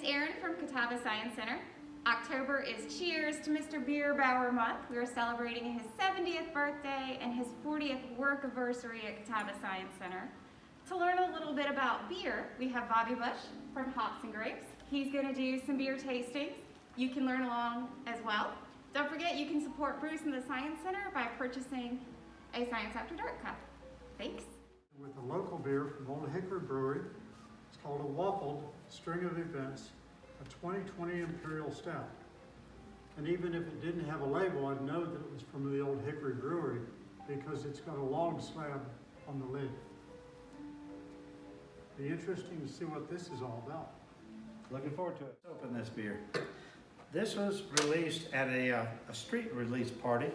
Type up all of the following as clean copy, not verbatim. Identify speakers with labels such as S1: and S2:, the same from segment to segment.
S1: it's Erin from Catawba Science Center. October is Cheers to Mr. BEERBOWER month. We are celebrating his 70th birthday and his 40th work anniversary at Catawba Science Center. To learn a little bit about beer, we have Bobby Bush from Hops and Grapes. He's going to do some beer tastings. You can learn along as well. Don't forget, you can support Bruce and the Science Center by purchasing a Science After Dark cup. Thanks.
S2: With a local beer from Olde Hickory Brewery. It's called a waffled string of events, a 2020 Imperial Stout. And even if it didn't have a label, I'd know that it was from the Olde Hickory Brewery because it's got a long slab on the lid. Be interesting to see what this is all about.
S3: Looking forward to it. Let's open this beer. This was released at a street release party.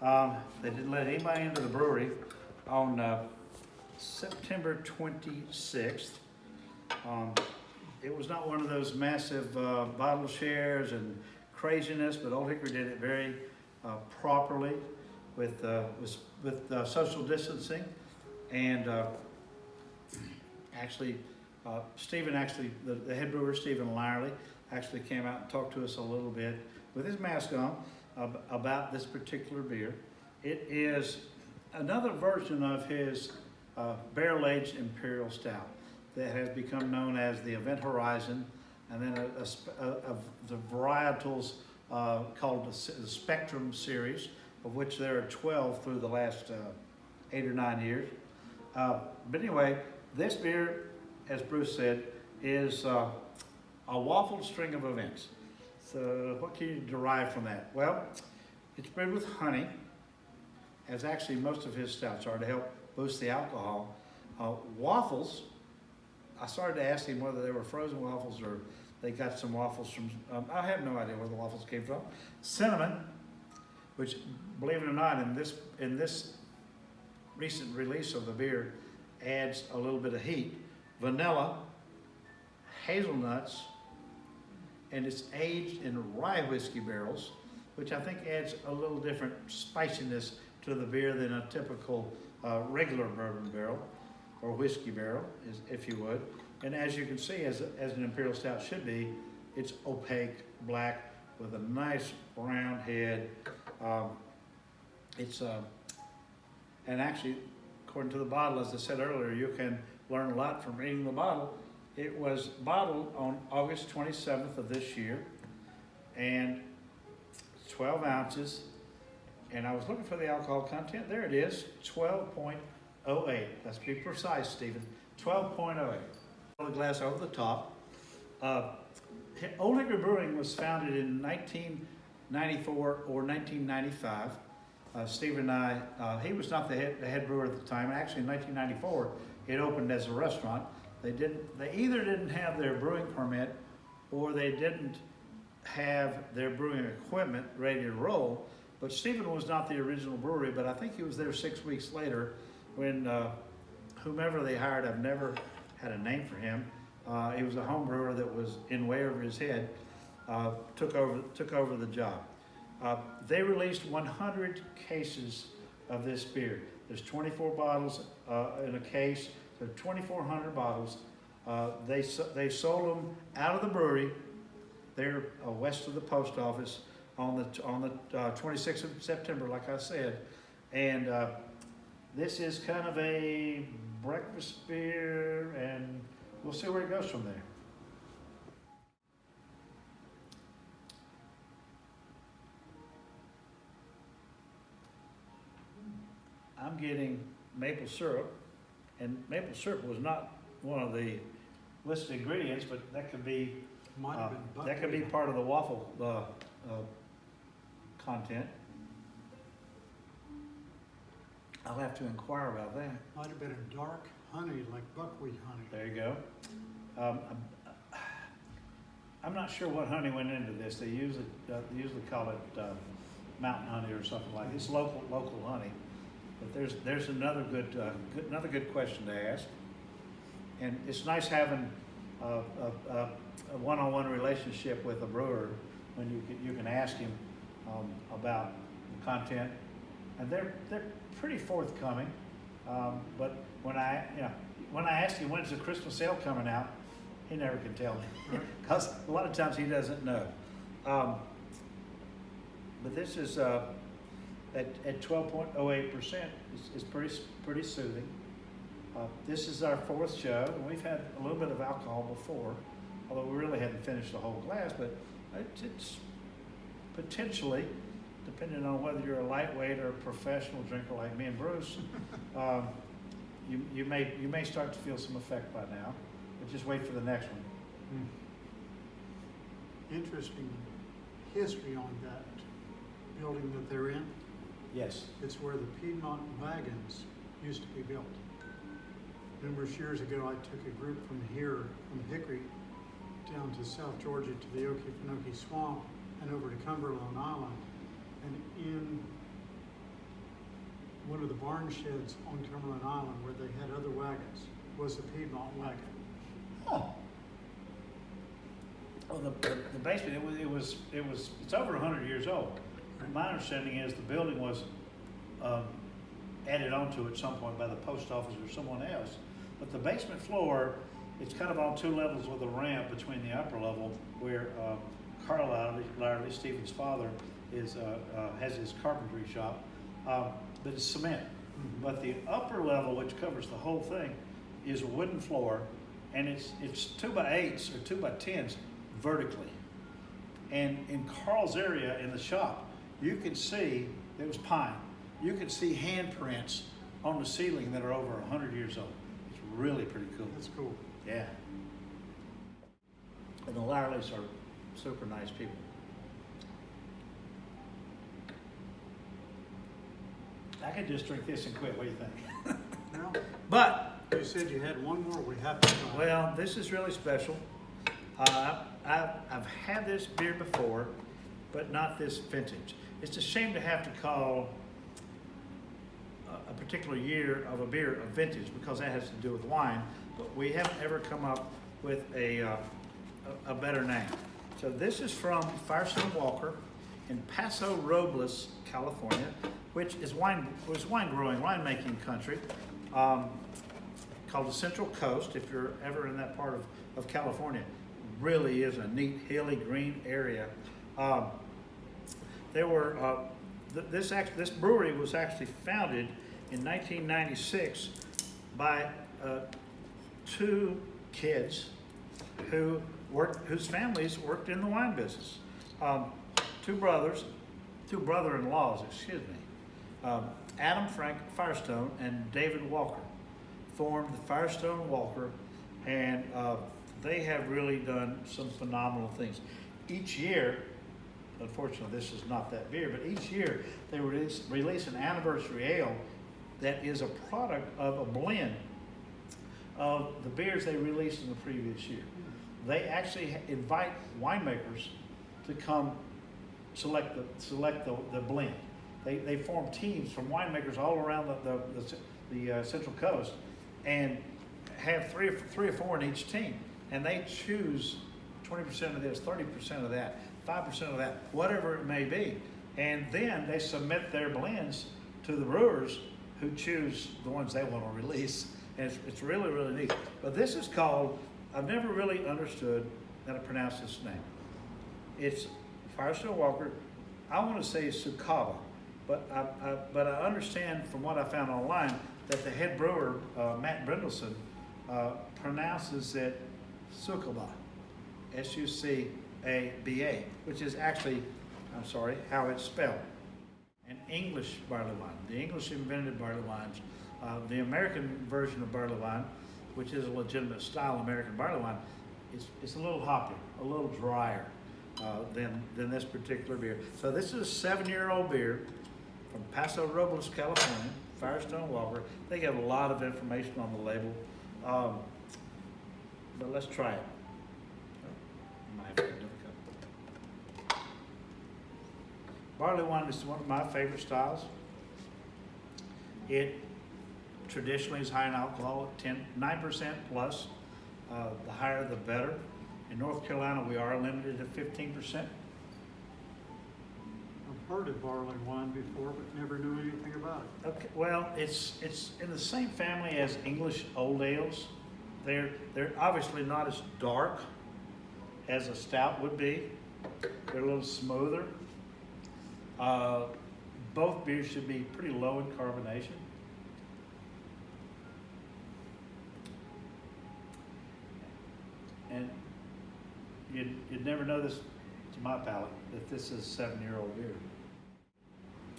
S3: They didn't let anybody into the brewery on September 26th. It was not one of those massive bottle shares and craziness, but Olde Hickory did it very properly with social distancing. And Stephen, the head brewer, Stephen Lyerly, actually came out and talked to us a little bit with his mask on about this particular beer. It is another version of his barrel-aged Imperial Stout that has become known as the Event Horizon, and then the varietals called the Spectrum series, of which there are 12 through the last 8 or 9 years. But anyway, this beer, as Bruce said, is a waffled string of events. So what can you derive from that? Well, it's brewed with honey, as actually most of his stouts are, to help boost the alcohol. Waffles, I started to ask him whether they were frozen waffles or they got some waffles from, I have no idea where the waffles came from. Cinnamon, which, believe it or not, in this recent release of the beer, adds a little bit of heat. Vanilla, hazelnuts, and it's aged in rye whiskey barrels, which I think adds a little different spiciness to the beer than a typical regular bourbon barrel or whiskey barrel, if you would. And as you can see, as an Imperial Stout should be, it's opaque black with a nice round head. And actually, according to the bottle, as I said earlier, you can learn a lot from reading the bottle. It was bottled on August 27th of this year, and 12 ounces. And I was looking for the alcohol content. There it is, 12.08. Let's be precise, Stephen. 12.08. The glass over the top. Olde Hickory Brewing was founded in 1994 or 1995. Stephen and I, he was not the head brewer at the time. Actually, in 1994, it opened as a restaurant. They either didn't have their brewing permit or they didn't have their brewing equipment ready to roll. But Stephen was not the original brewery, but I think he was there 6 weeks later when whomever they hired, I've never had a name for him. He was a home brewer that was in way over his head, took over the job. They released 100 cases of this beer. There's 24 bottles in a case. So 2,400 bottles. They sold them out of the brewery. They're west of the post office on the 26th of September, like I said. And this is kind of a breakfast beer, and we'll see where it goes from there. I'm getting maple syrup, and maple syrup was not one of the listed ingredients, but that could be part of the waffle content. I'll have to inquire about that.
S2: Might have been a dark honey, like buckwheat honey.
S3: There you go. I'm not sure what honey went into this. They usually call it mountain honey or something like this. It's local honey. But there's another good question to ask. And it's nice having a one-on-one relationship with a brewer when you can ask him about the content, and they're pretty forthcoming. But when I asked him when's the Christmas sale coming out, He never can tell me,
S2: Right.
S3: because a lot of times he doesn't know. But this is at 12.08% is pretty soothing. This is our fourth show, and we've had a little bit of alcohol before, although we really hadn't finished the whole glass. But it's potentially, depending on whether you're a lightweight or a professional drinker like me and Bruce, you may start to feel some effect by now. But just wait for the next one.
S2: Interesting history on that building that they're in.
S3: Yes.
S2: It's where the Piedmont wagons used to be built. Numerous years ago, I took a group from here, from Hickory, down to South Georgia to the Okefenokee Swamp and over to Cumberland Island. And in one of the barn sheds on Cumberland Island where they had other wagons was the Piedmont wagon.
S3: Oh. Well, the basement, it's over 100 years old. My understanding is the building was added onto at some point by the post office or someone else. But the basement floor, it's kind of on two levels with a ramp between the upper level where Carl Larley, Stephen's father, has his carpentry shop, but it's cement. But the upper level, which covers the whole thing, is a wooden floor, and it's 2x8s or 2x10s vertically. And in Carl's area in the shop, you can see, it was pine, you can see handprints on the ceiling that are over 100 years old. It's really pretty cool.
S2: That's cool.
S3: Yeah. And the Larleys are super nice people. I could just drink this and quit. What do you think?
S2: Now,
S3: But,
S2: you said you had one more. We have to try.
S3: well, this is really special. I've had this beer before, but not this vintage. It's a shame to have to call a particular year of a beer a vintage because that has to do with wine, but we haven't ever come up with a better name. So this is from Firestone Walker in Paso Robles, California, which is wine growing, winemaking country, called the Central Coast. If you're ever in that part of California, really is a neat hilly green area. This brewery was actually founded in 1996 by two kids whose families worked in the wine business. Two brother-in-laws, excuse me. Adam Frank Firestone and David Walker formed the Firestone Walker, and they have really done some phenomenal things. Each year, unfortunately this is not that beer, but each year they release an anniversary ale that is a product of a blend of the beers they released in the previous year. They actually invite winemakers to come select the blend. They form teams from winemakers all around the Central Coast and have three or four in each team. And they choose 20% of this, 30% of that, 5% of that, whatever it may be. And then they submit their blends to the brewers who choose the ones they want to release. And it's really, really neat. But this is called, I've never really understood how to pronounce this name. It's Firestone Walker. I want to say Sukaba, but I understand from what I found online that the head brewer, Matt Brendelson, pronounces it Sukaba, S-U-C-A-B-A, which is actually, how it's spelled. An English barley wine. The English invented barley wines. The American version of barley wine, which is a legitimate style American barley wine, it's a little hoppier, a little drier than this particular beer. So this is a 7-year-old beer from Paso Robles, California, Firestone Walker. They give a lot of information on the label, but let's try it. Barley wine is one of my favorite styles. It traditionally is high in alcohol, 9% plus. The higher the better. In North Carolina, we are limited to 15%.
S2: I've heard of barley wine before, but never knew anything about it.
S3: Okay, well, it's in the same family as English old ales. They're obviously not as dark as a stout would be. They're a little smoother. Both beers should be pretty low in carbonation. And you'd never know this, to my palate, that this is a 7-year-old beer.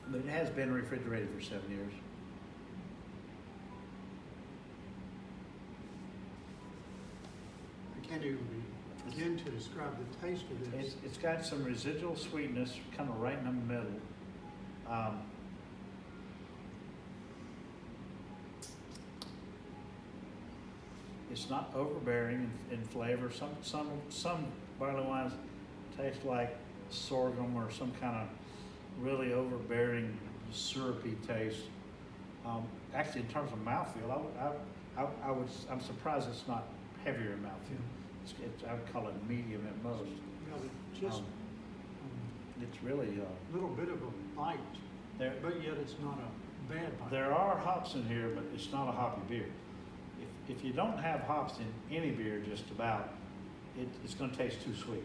S3: But it has been refrigerated for 7 years.
S2: I can't even begin to describe the taste of this.
S3: It's got some residual sweetness, kind of right in the middle. It's not overbearing in flavor. Some barley wines taste like sorghum or some kind of really overbearing syrupy taste. Actually, in terms of mouthfeel, I'm surprised it's not heavier in mouthfeel. I would call it medium at most.
S2: Yeah, but just
S3: It's really
S2: a little bit of a bite, but yet it's not a bad bite.
S3: there are hops in here, but it's not a hoppy beer. If you don't have hops in any beer, just about, it's going to taste too sweet.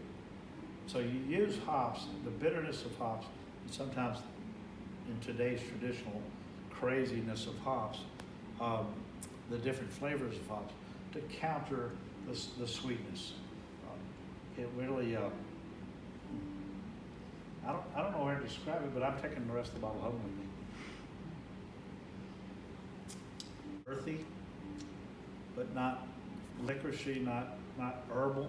S3: So you use hops, the bitterness of hops, and sometimes in today's traditional craziness of hops, the different flavors of hops to counter the sweetness. It really, I don't know where to describe it, but I'm taking the rest of the bottle home with me. Earthy, but not licoricey, not herbal.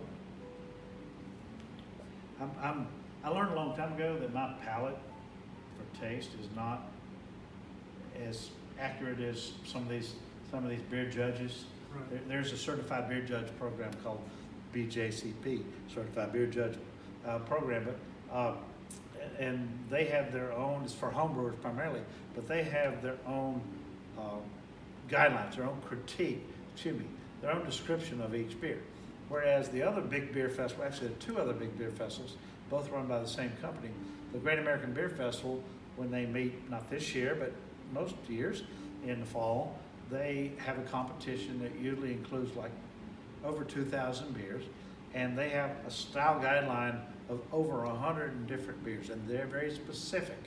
S3: I learned a long time ago that my palate for taste is not as accurate as some of these beer judges.
S2: Right.
S3: There's a certified beer judge program called BJCP, Certified Beer Judge Program, but and they have their own. It's for homebrewers primarily, but they have their own guidelines, their own critique. Their own description of each beer. Whereas the other big beer festival, actually there are 2 other big beer festivals, both run by the same company. The Great American Beer Festival, when they meet, not this year, but most years in the fall, they have a competition that usually includes like over 2,000 beers, and they have a style guideline of over 100 different beers, and they're very specific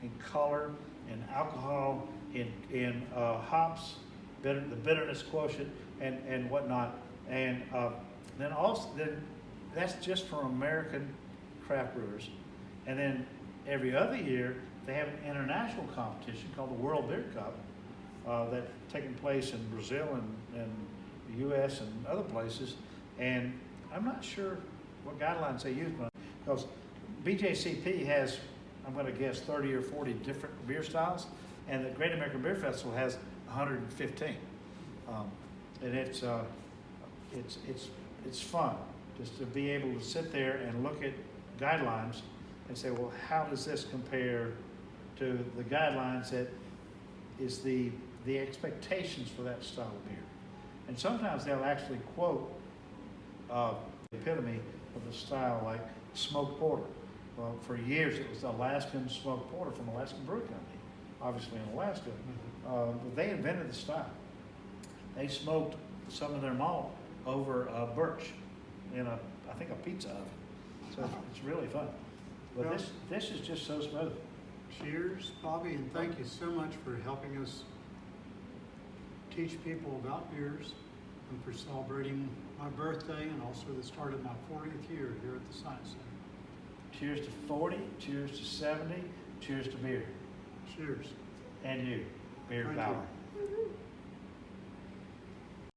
S3: in color, in alcohol, in hops, the bitterness quotient, and whatnot, and then that's just for American craft brewers, and then every other year they have an international competition called the World Beer Cup that's taking place in Brazil and the U.S. and other places, and I'm not sure what guidelines they use, because BJCP has, I'm going to guess, 30 or 40 different beer styles, and the Great American Beer Festival has 115. And it's fun just to be able to sit there and look at guidelines and say, well, how does this compare to the guidelines that is the expectations for that style of beer? And sometimes they'll actually quote the epitome of the style, like smoked porter. Well, for years it was the Alaskan smoked porter from Alaskan Brew Company, obviously in Alaska. But they invented the style. They smoked some of their malt over birch in I think a pizza oven. So it's really fun. But
S2: Well,
S3: this is just so smooth.
S2: Cheers, Bobby, and thank you so much for helping us teach people about beers and for celebrating my birthday and also the start of my 40th year here at the Science Center.
S3: Cheers to 40, cheers to 70, cheers to beer.
S2: Cheers.
S3: And you, Beer
S2: Thank
S3: Power.
S2: you.